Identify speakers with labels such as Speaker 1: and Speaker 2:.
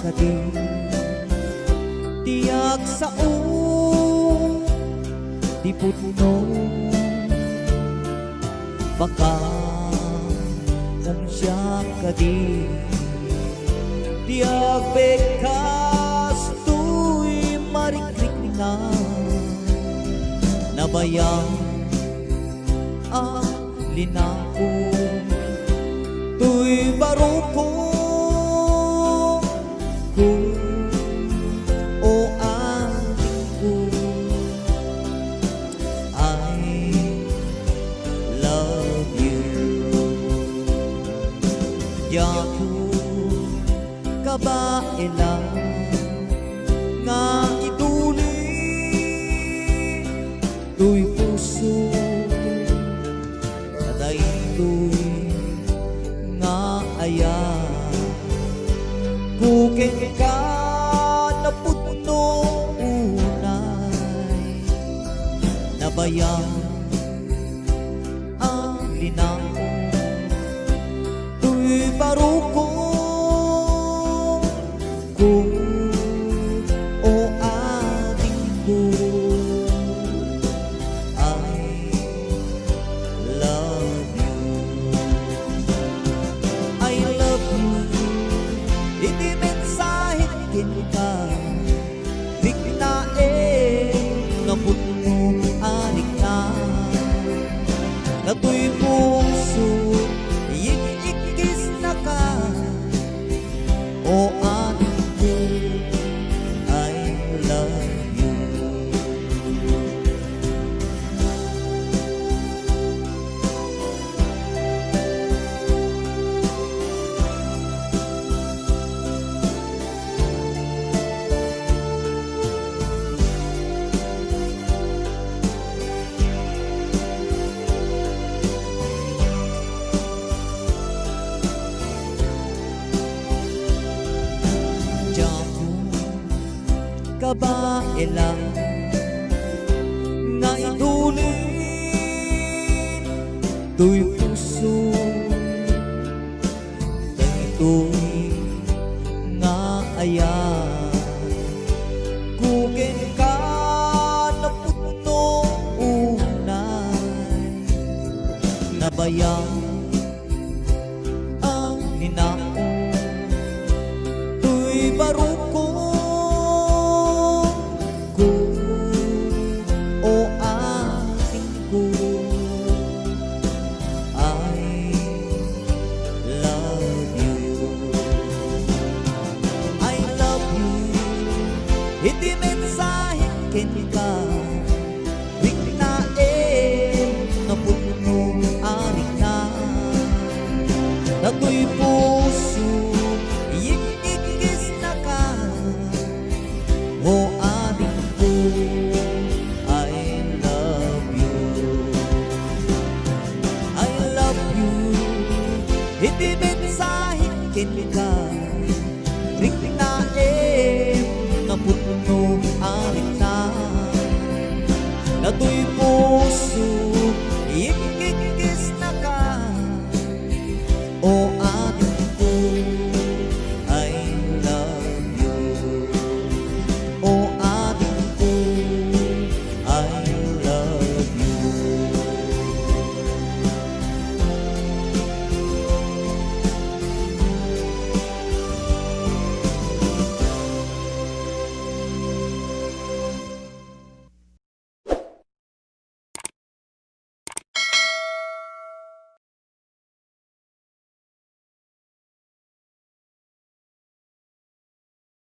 Speaker 1: kadi tiyak sao di putno baka nang siya kadi tiyak bekas tuy marikrik na nabayang linako tuy baruko o ating ko I love you yaku kabae lang nga iduli tuy puso kaday tuy nga aya kuking ka na putno unay nabayang ang linako tuy baruko kung o ating ko I love you I love you iti mensahe ka bignae nga putno anik na natoy puso ikikis na ka o anik ko I love you kabae lang nga idulin tuy puso daytoy nga aya kugen ka na putno unay nabayang ang ninao tuy baruko iti mensahe ka bignae nga putno anik na natoy puso ikikis na ka o adik ko I love you I love you iti mensahe ka bignae nga putno anik na natoy puso ikikis na ka o